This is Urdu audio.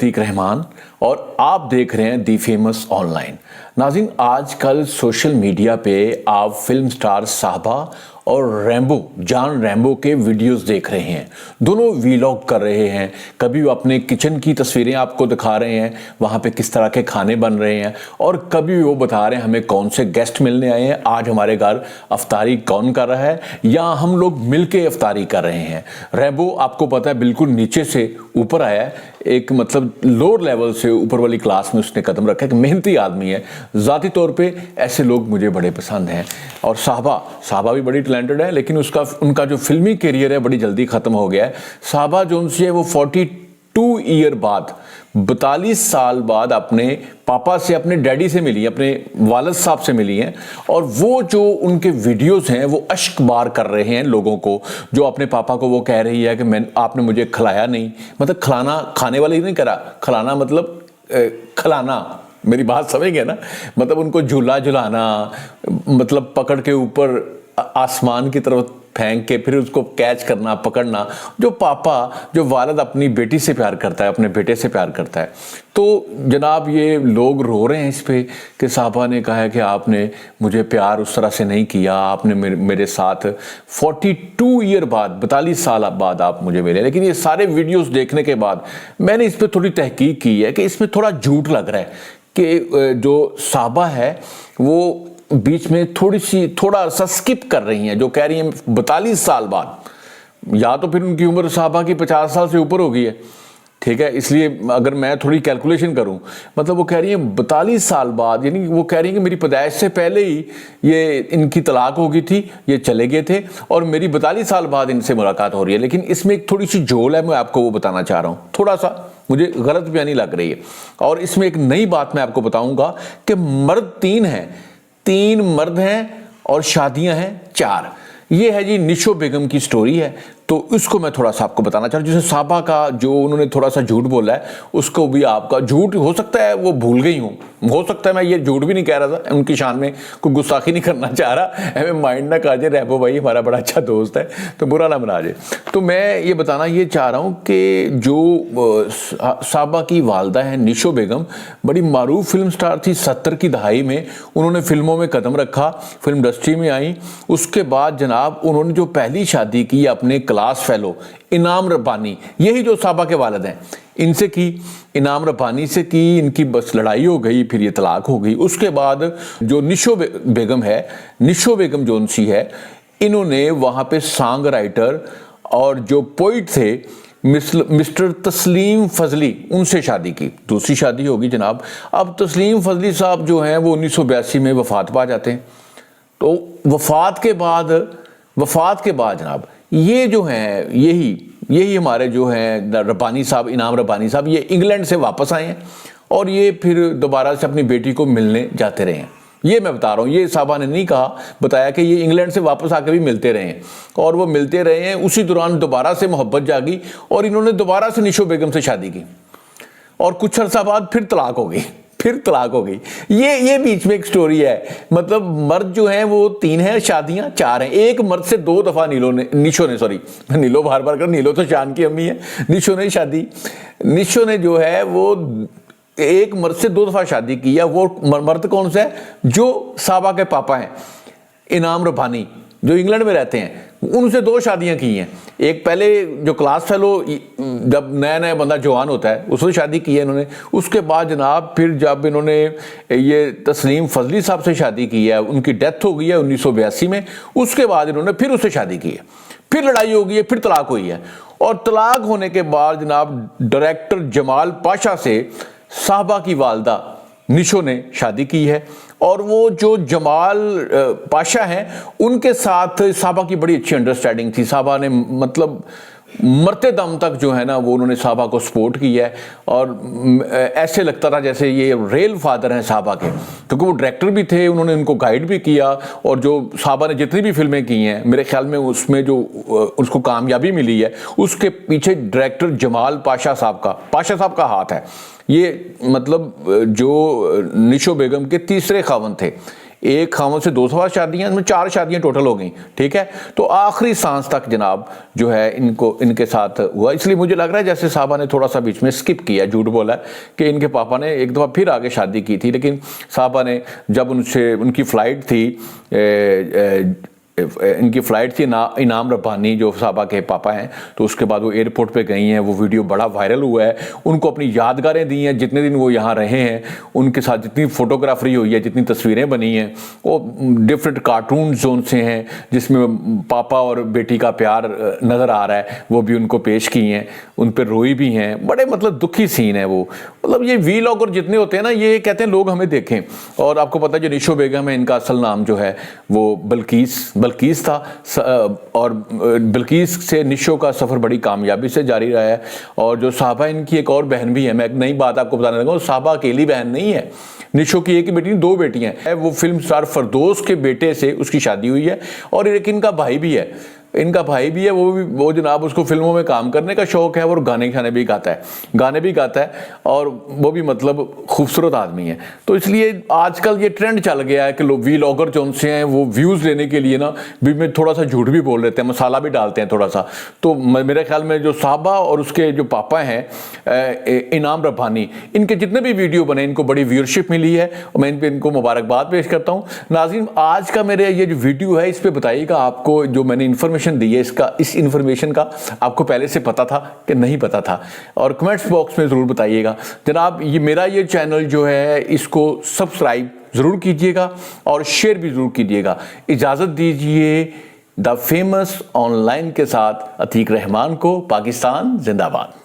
عتیق رحمان اور آپ دیکھ رہے ہیں دی فیمس آن لائن۔ ناظرین، آج کل سوشل میڈیا پہ آپ فلم سٹار صاحبہ اور جان ریمبو کے ویڈیوز دیکھ رہے ہیں۔ دونوں ویلاگ کر رہے ہیں، کبھی وہ اپنے کچن کی تصویریں آپ کو دکھا رہے ہیں، وہاں پہ کس طرح کے کھانے بن رہے ہیں، اور کبھی وہ بتا رہے ہیں ہمیں کون سے گیسٹ ملنے آئے ہیں، آج ہمارے گھر افطاری کون کر رہا ہے، یا ہم لوگ مل کے افطاری کر رہے ہیں۔ ریمبو آپ کو پتہ ہے بالکل نیچے سے اوپر آیا ہے، ایک مطلب لوور لیول سے اوپر والی کلاس میں اس نے قدم رکھا ہے، ایک محنتی آدمی ہے۔ ذاتی طور پہ ایسے لوگ مجھے بڑے پسند ہیں۔ اور صاحبہ بھی بڑی ٹیلنٹڈ ہے، لیکن ان کا جو فلمی کیریئر ہے بڑی جلدی ختم ہو گیا ہے۔ صاحبہ جو ان سے ہے وہ 42 ایئر بعد 42 سال بعد اپنے پاپا سے، اپنے ڈیڈی سے ملی، اپنے والد صاحب سے ملی ہیں، اور وہ جو ان کے ویڈیوز ہیں وہ اشک بار کر رہے ہیں لوگوں کو۔ جو اپنے پاپا کو وہ کہہ رہی ہے کہ آپ نے مجھے کھلایا نہیں، مطلب کھلانا کھانے والے ہی نہیں کرا، کھلانا مطلب کھلانا، میری بات سمجھ گئے نا، مطلب ان کو جھلانا، مطلب پکڑ کے اوپر آسمان کی طرف پھینک کے پھر اس کو کیچ کرنا، پکڑنا، جو والد اپنی بیٹی سے پیار کرتا ہے، اپنے بیٹے سے پیار کرتا ہے۔ تو جناب یہ لوگ رو رہے ہیں اس پہ کہ صاحبہ نے کہا ہے کہ آپ نے مجھے پیار اس طرح سے نہیں کیا، آپ نے میرے ساتھ 42 ایئر بعد 42 سال بعد آپ مجھے ملے۔ لیکن یہ سارے ویڈیوز دیکھنے کے بعد میں نے اس پہ تھوڑی تحقیق کی ہے کہ اس میں تھوڑا جھوٹ لگ رہا ہے کہ جو صاحبہ ہے وہ بیچ میں تھوڑا سا سکپ کر رہی ہیں، جو کہہ رہی ہیں 42 سال بعد، یا تو پھر ان کی عمر صاحبہ کی 50 سال سے اوپر ہو گئی ہے، ٹھیک ہے، اس لیے اگر میں تھوڑی کیلکولیشن کروں، مطلب وہ کہہ رہی ہیں 42 سال بعد، یعنی وہ کہہ رہی ہیں کہ میری پیدائش سے پہلے ہی یہ ان کی طلاق ہو گئی تھی، یہ چلے گئے تھے، اور میری 42 سال بعد ان سے ملاقات ہو رہی ہے۔ لیکن اس میں ایک تھوڑی سی جھول ہے، میں آپ کو وہ بتانا چاہ رہا ہوں، تھوڑا سا مجھے غلط بیانی لگ رہی ہے۔ اور اس میں ایک نئی بات میں آپ کو بتاؤں گا کہ مرد 3 ہیں، 3 مرد ہیں اور شادیاں ہیں 4۔ یہ ہے جی نشو بیگم کی سٹوری ہے، تو اس کو میں تھوڑا سا آپ کو بتانا چاہ رہا ہوں۔ جیسے صاحبہ کا جو انہوں نے تھوڑا سا جھوٹ بولا ہے، اس کو بھی آپ کا جھوٹ ہو سکتا ہے وہ بھول گئی ہوں، ہو سکتا ہے میں یہ جھوٹ بھی نہیں کہہ رہا تھا، ان کی شان میں کوئی گستاخی نہیں کرنا چاہ رہا، ہمیں مائنڈ نہ کہا جائے، ریمبو بھائی ہمارا بڑا اچھا دوست ہے تو برا نہ بنا جائے۔ تو میں یہ بتانا یہ چاہ رہا ہوں کہ جو صاحبہ کی والدہ ہیں نشو بیگم، بڑی معروف فلم سٹار تھی 70 کی دہائی میں، انہوں نے فلموں میں قدم رکھا، فلم انڈسٹری میں آئیں۔ اس کے بعد جناب انہوں نے جو پہلی شادی کی اپنے کلاس فیلو انعام ربانی، یہی جو صاحبہ کے والد ہیں، ان سے کی، انعام ربانی سے کی، ان کی بس لڑائی ہو گئی، پھر یہ طلاق ہو گئی۔ اس کے بعد جو نشو بیگم جو ان سی ہے، انہوں نے وہاں پہ سانگ رائٹر اور جو پوئٹ تھے مسٹر تسلیم فضلی، ان سے شادی کی، دوسری شادی ہوگی جناب۔ اب تسلیم فضلی صاحب جو ہیں وہ 1982 میں وفات پا جاتے ہیں۔ تو وفات کے بعد جناب یہ جو ہیں یہی ہمارے جو ہیں ربانی صاحب، انعام ربانی صاحب، یہ انگلینڈ سے واپس آئے ہیں، اور یہ پھر دوبارہ سے اپنی بیٹی کو ملنے جاتے رہے ہیں۔ یہ میں بتا رہا ہوں، یہ صاحبہ نے نہیں بتایا کہ یہ انگلینڈ سے واپس آ کے بھی ملتے رہے ہیں، اور وہ ملتے رہے ہیں۔ اسی دوران دوبارہ سے محبت جاگی اور انہوں نے دوبارہ سے نشو بیگم سے شادی کی، اور کچھ عرصہ بعد پھر طلاق ہو گئی۔ یہ بیچ میں ایک سٹوری ہے، مطلب مرد جو ہیں وہ 3 ہیں، شادیاں 4 ہیں۔ ایک مرد سے 2 دفعہ نیلو بار کر، نیلو تو شان کی امی ہے، نشو نے جو ہے وہ ایک مرد سے 2 دفعہ شادی کی ہے۔ وہ مرد کون سا ہے؟ جو صاحبہ کے پاپا ہیں، انعام ربانی، جو انگلینڈ میں رہتے ہیں، ان سے 2 شادیاں کی ہیں۔ ایک پہلے جو کلاس فیلو جب نیا بندہ جوان ہوتا ہے اس سے شادی کی ہے انہوں نے۔ اس کے بعد جناب پھر جب انہوں نے یہ تسلیم فضلی صاحب سے شادی کی ہے، ان کی ڈیتھ ہو گئی ہے 1982 میں، اس کے بعد انہوں نے پھر اس سے شادی کی ہے، پھر لڑائی ہو گئی ہے، پھر طلاق ہوئی ہے۔ اور طلاق ہونے کے بعد جناب ڈائریکٹر جمال پاشا سے صاحبہ کی والدہ نشو نے شادی کی ہے، اور وہ جو جمال پاشا ہیں ان کے ساتھ صاحبہ کی بڑی اچھی انڈرسٹینڈنگ تھی۔ صاحبہ نے مطلب مرتے دم تک جو ہے نا وہ انہوں نے صاحبہ کو سپورٹ کیا ہے، اور ایسے لگتا تھا جیسے یہ ریل فادر ہیں صاحبہ کے، کیونکہ وہ ڈائریکٹر بھی تھے، انہوں نے ان کو گائیڈ بھی کیا، اور جو صاحبہ نے جتنی بھی فلمیں کی ہیں میرے خیال میں اس میں جو اس کو کامیابی ملی ہے اس کے پیچھے ڈائریکٹر جمال پاشا صاحب کا ہاتھ ہے۔ یہ مطلب جو نشو بیگم کے تیسرے خاوند تھے، ایک خامد سے 2 سوا شادیاں، ان میں 4 شادیاں ٹوٹل ہو گئیں، ٹھیک ہے. تو آخری سانس تک جناب جو ہے ان کے ساتھ ہوا. اس لیے مجھے لگ رہا ہے جیسے صاحبہ نے تھوڑا سا بیچ میں سکپ کیا، جھوٹ بولا ہے کہ ان کے پاپا نے ایک دفعہ پھر آگے شادی کی تھی. لیکن صاحبہ نے جب ان کی فلائٹ تھی، ان کی فلائٹ تھی انعام ربانی جو صاحبہ کے پاپا ہیں، تو اس کے بعد وہ ایئرپورٹ پہ گئی ہیں. وہ ویڈیو بڑا وائرل ہوا ہے. ان کو اپنی یادگاریں دی ہیں، جتنے دن وہ یہاں رہے ہیں ان کے ساتھ جتنی فوٹوگرافری ہوئی ہے، جتنی تصویریں بنی ہیں، وہ ڈفرینٹ کارٹون زون سے ہیں جس میں پاپا اور بیٹی کا پیار نظر آ رہا ہے، وہ بھی ان کو پیش کی ہیں. ان پہ روئی بھی ہیں. بڑے مطلب دکھی سین ہے وہ. مطلب یہ وی لاگر جتنے ہوتے ہیں نا، یہ کہتے ہیں لوگ ہمیں دیکھیں. اور آپ کو پتہ ہے جو نشو بیگم ہے، ان کا اصل نام جو ہے وہ بلقیس تھا، اور بلقیس سے نشو کا سفر بڑی کامیابی سے جاری رہا ہے. اور جو صاحبہ ان کی ایک اور بہن بھی ہے، میں ایک نئی بات آپ کو بتانے لگا ہوں، صاحبہ اکیلی بہن نہیں ہے. نشو کی ایک ہی بیٹی، 2 بیٹیاں ہیں. وہ فلم سٹار فردوس کے بیٹے سے اس کی شادی ہوئی ہے. اور ایک ان کا بھائی بھی ہے، وہ جناب اس کو فلموں میں کام کرنے کا شوق ہے، اور گانے بھی گاتا ہے اور وہ بھی مطلب خوبصورت آدمی ہے. تو اس لیے آج کل یہ ٹرینڈ چل گیا ہے کہ لوگ وی لاگر جو ان سے ہیں وہ ویوز لینے کے لیے نا بھی میں تھوڑا سا جھوٹ بھی بول لیتے ہیں، مسالہ بھی ڈالتے ہیں تھوڑا سا. تو میرے خیال میں جو صاحبہ اور اس کے جو پاپا ہیں انعام ربانی، ان کے جتنے بھی ویڈیو بنے ان کو بڑی ویورشپ ملی ہے، اور میں ان کو مبارکباد پیش کرتا ہوں. ناظرین، آج کا میرے یہ جو ویڈیو ہے اس پہ بتائیے گا آپ کو جو میں نے انفارمیشن دی ہے، اس انفارمیشن کا آپ کو پہلے سے پتا تھا کہ نہیں پتا تھا؟ اور کمنٹس باکس میں ضرور بتائیے گا. جناب میرا یہ چینل جو ہے اس کو سبسکرائب ضرور کیجئے گا اور شیئر بھی ضرور کیجئے گا. اجازت دیجئے دا فیمس آن لائن کے ساتھ عتیق رحمان کو. پاکستان زندہ باد.